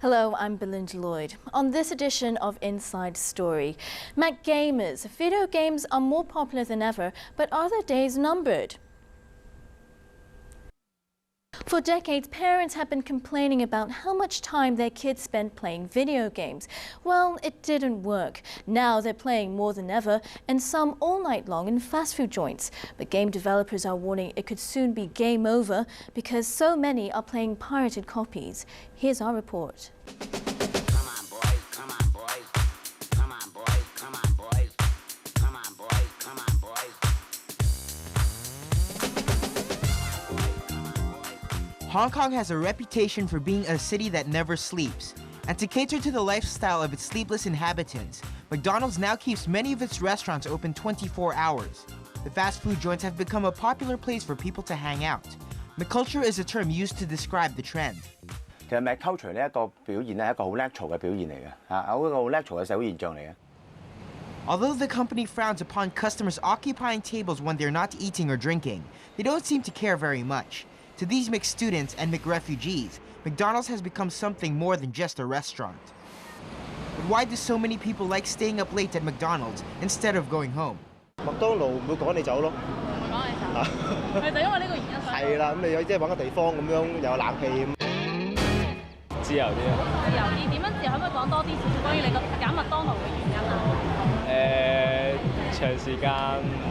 Hello, I'm Belinda Lloyd. On this edition of Inside Story, Mac gamers, video games are more popular than ever, but are their days numbered? For decades, parents have been complaining about how much time their kids spend playing video games. Well, it didn't work. Now they're playing more than ever, and some all night long in fast food joints. But game developers are warning it could soon be game over because so many are playing pirated copies. Here's our report. Hong Kong has a reputation for being a city that never sleeps. And to cater to the lifestyle of its sleepless inhabitants, McDonald's now keeps many of its restaurants open 24 hours. The fast food joints have become a popular place for people to hang out. McCulture is a term used to describe the trend. 其實 McCulture 呢一個表現咧係一個好叻嘈嘅表現嚟嘅，一個好叻嘈嘅社會現象嚟嘅。 Although the company frowns upon customers occupying tables when they're not eating or drinking, they don't seem to care very much. To these McStudents and McRefugees, McDonald's has become something more than just a restaurant. But why do so many people like staying up late at McDonald's instead of going home? 麥當勞唔會趕你走咯。唔會趕你走？係就因為呢個原因。係啦，咁你即係揾個地方咁樣有冷氣咁。自由啲啊！自由啲點樣自由？可唔可以講多啲少少關於你個揀麥當勞嘅原因啊？長時間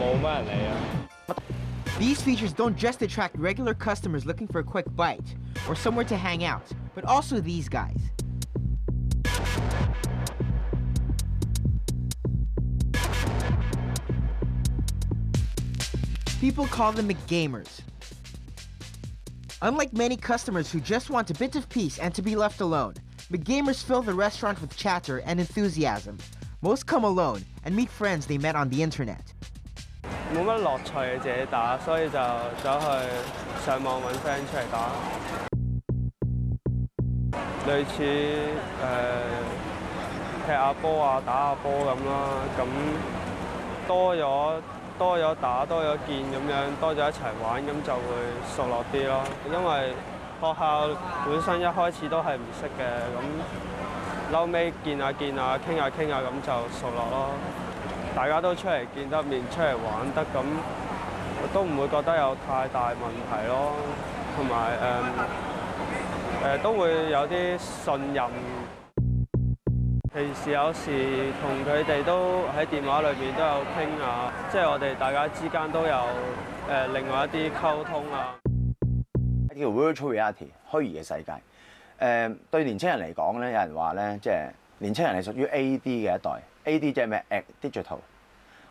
冇乜人嚟啊。 These features don't just attract regular customers looking for a quick bite or somewhere to hang out, but also these guys. People call them McGamers. Unlike many customers who just want a bit of peace and to be left alone, McGamers fill the restaurant with chatter and enthusiasm. Most come alone and meet friends they met on the internet. 冇乜樂趣嘅自己打，所以就走去上網揾 friend 出嚟打，類似踢下波啊、打下波咁啦。咁多咗打，多咗見咁樣，多咗一齊玩，咁就會熟絡啲咯。因為學校本身一開始都係唔識嘅，咁後尾見下傾下咁就熟絡咯。 大家都出嚟見得面，出嚟玩得咁，都唔會覺得有太大問題咯。同埋都會有啲信任。平時有時同佢哋都喺電話裏邊都有傾下，即係我哋大家之間都有另外一啲溝通啊。叫 virtual reality 虛擬嘅世界。對年青人嚟講咧，有人話咧，即係年青人係屬於 AD 嘅一代。 AD 即係咩 ？digital。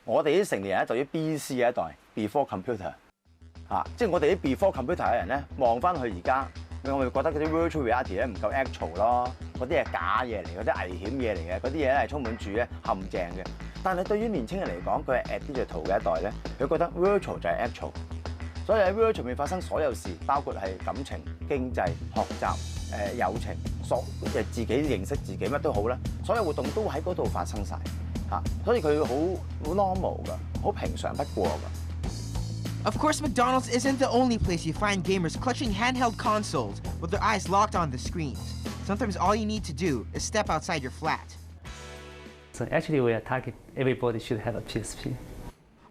我哋啲成年人咧屬於 BC 嘅一代 ，before computer。即係我哋啲 before computer 嘅人咧，望翻去而家，我咪覺得嗰啲 virtual reality 咧唔夠 actual 咯，嗰啲係假嘢嚟，嗰啲危險嘢嚟嘅，嗰啲嘢咧係充滿住咧陷阱嘅。但係對於年青人嚟講，佢係 digital 嘅一代咧，佢覺得 virtual 就係 actual。所以喺 virtual 入面發生所有事，包括係感情、經濟、學習、友情，自己認識自己乜都好啦，所有活動都喺嗰度發生晒。 所以佢好 normal 㗎，好平常不過㗎。Of course, McDonald's isn't the only place you find gamers clutching handheld consoles with their eyes locked on the screens. Sometimes all you need to do is step outside your flat. So actually, we are targeting everybody should have a PSP.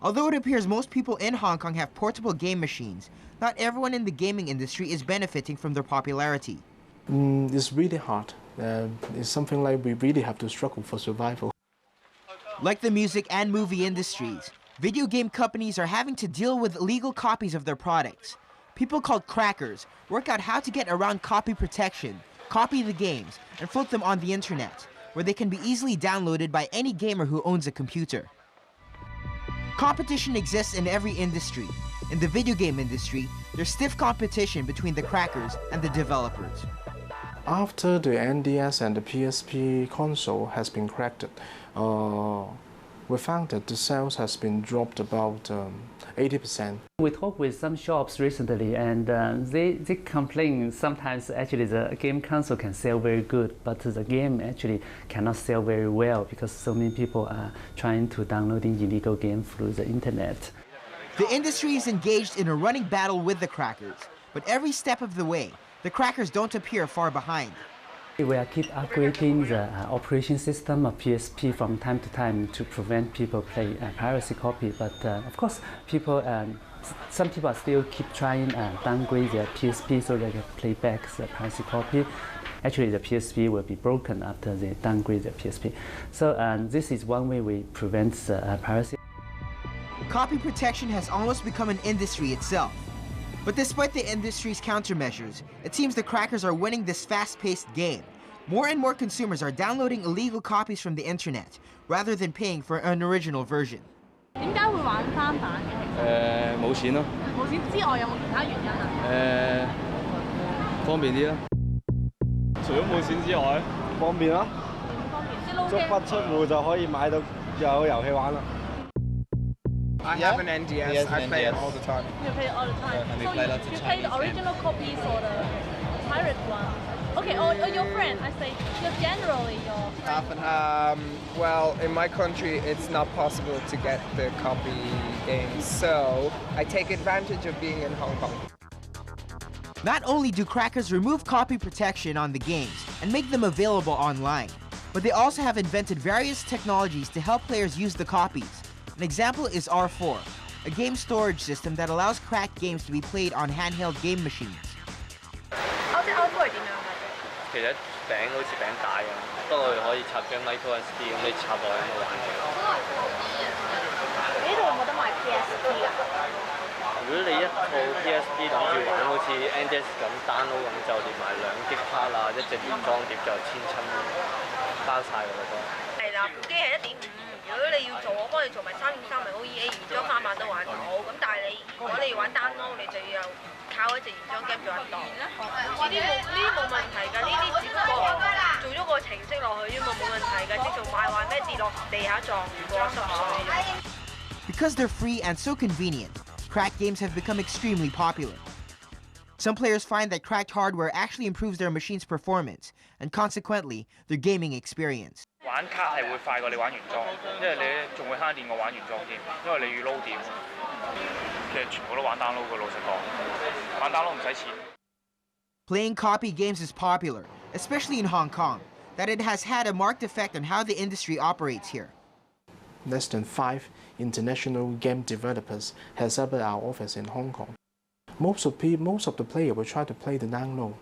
Although it appears most people in Hong Kong have portable game machines, not everyone in the gaming industry is benefiting from their popularity. It's really hard. It's something like we really have to struggle for survival. Like the music and movie industries, video game companies are having to deal with illegal copies of their products. People called crackers work out how to get around copy protection, copy the games, and float them on the internet, where they can be easily downloaded by any gamer who owns a computer. Competition exists in every industry. In the video game industry, there's stiff competition between the crackers and the developers. After the NDS and the PSP console has been cracked, we found that the sales has been dropped about 80%. We talked with some shops recently, and they complain sometimes actually the game console can sell very good, but the game actually cannot sell very well because so many people are trying to downloading illegal games through the internet. The industry is engaged in a running battle with the crackers, but every step of the way, the crackers don't appear far behind. We are keep upgrading the operation system of PSP from time to time to prevent people play piracy copy. But of course, some people are still keep trying downgrade their PSP so they can play back the piracy copy. Actually, the PSP will be broken after they downgrade the PSP. So this is one way we prevent piracy. Copy protection has almost become an industry itself. But despite the industry's countermeasures, it seems the crackers are winning this fast-paced game. More and more consumers are downloading illegal copies from the internet, rather than paying for an original version. 點解會玩翻版嘅？冇錢咯。冇錢之外有冇其他原因啊？方便啲啦。除咗冇錢之外，方便咯，方便即係撈足不出戶就可以買到有遊戲玩啦。I have an NDS. I play it all the time. You play it all the time. So you play the original copies or the pirate one? Okay, or your friend, I say, generally your friend. Well, in my country, it's not possible to get the copy games, so I take advantage of being in Hong Kong. Not only do crackers remove copy protection on the games and make them available online, but they also have invented various technologies to help players use the copies. An example is R4, a game storage system that allows cracked games to be played on handheld game machines. R4 係點樣㗎？其實餅好似餅帶咁，不過可以插張 micro SD 咁，你插落去咁玩嘅。呢度有冇得賣 PSP 㗎？如果你一套 PSP 諗住玩好似 NDS 咁 download 咁，就連埋2 GB 卡啊，一隻原裝碟就1700包晒㗎啦都。係啦，部機係1.5。如果你要做，我幫你做埋3.3咪 OEA 原裝翻版都玩到。咁但係如果你要玩 download，你就要靠一隻原裝 game 做得到。呢啲冇問題㗎，呢啲只不過做咗個程式落去啫嘛，冇問題㗎。即做賣壞咩跌落地下撞過濕水。Because they're free and so convenient, cracked games have become extremely popular. Some players find that cracked hardware actually improves their machine's performance, and consequently, their gaming experience. 玩卡係會快過你玩原裝，因為你仲會慳電過玩原裝添，因為你要撈電。其實全部都玩 download 嘅，老實講，玩 download 唔使錢。Playing copy games is popular, especially in Hong Kong, that it has had a marked effect on how the industry operates here. Less than 5 international game developers has set up our office in Hong Kong. Most of the players will try to play the download.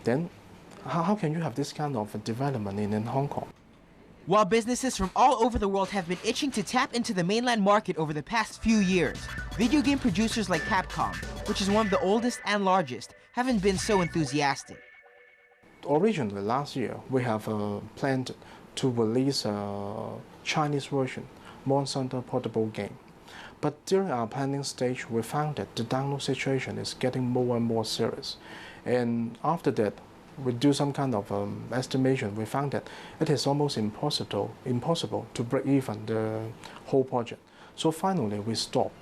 Then, how can you have this kind of development in Hong Kong? While businesses from all over the world have been itching to tap into the mainland market over the past few years, video game producers like Capcom, which is one of the oldest and largest, haven't been so enthusiastic. Originally, last year, we have planned to release a Chinese version, Monster Hunter portable game. But during our planning stage, we found that the download situation is getting more and more serious. And after that, we do some kind of estimation. We found that it is almost impossible to break even the whole project. So finally, we stopped.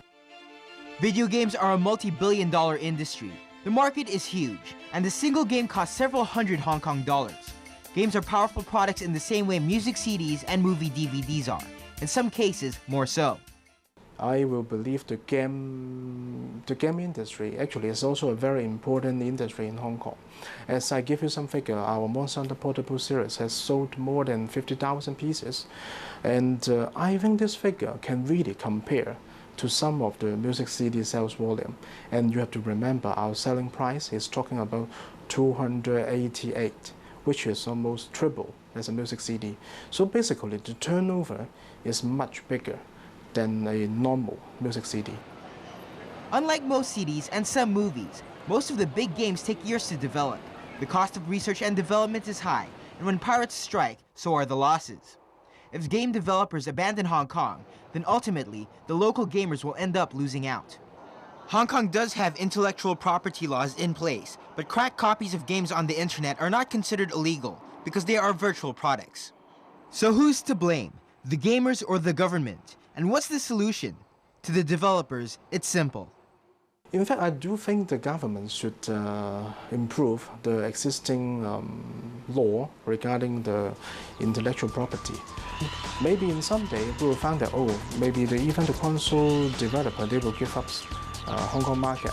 Video games are a multi-billion-dollar industry. The market is huge, and the single game costs several hundred Hong Kong dollars. Games are powerful products in the same way music CDs and movie DVDs are, in some cases more so. I will believe the game industry actually is also a very important industry in Hong Kong. As I give you some figure, our Monster Hunter portable series has sold more than 50,000 pieces, and I think this figure can really compare to some of the music CD sales volume. And you have to remember our selling price is talking about 288, which is almost triple as a music CD. So basically, the turnover is much bigger than a normal music CD. Unlike most CDs and some movies, most of the big games take years to develop. The cost of research and development is high, and when pirates strike, so are the losses. If game developers abandon Hong Kong, then ultimately, the local gamers will end up losing out. Hong Kong does have intellectual property laws in place, but cracked copies of games on the internet are not considered illegal because they are virtual products. So who's to blame? The gamers or the government? And what's the solution? To the developers, it's simple. In fact, I do think the government should improve the existing law regarding the intellectual property. Maybe in some day we will find that, maybe even the console developer, they will give up Hong Kong market.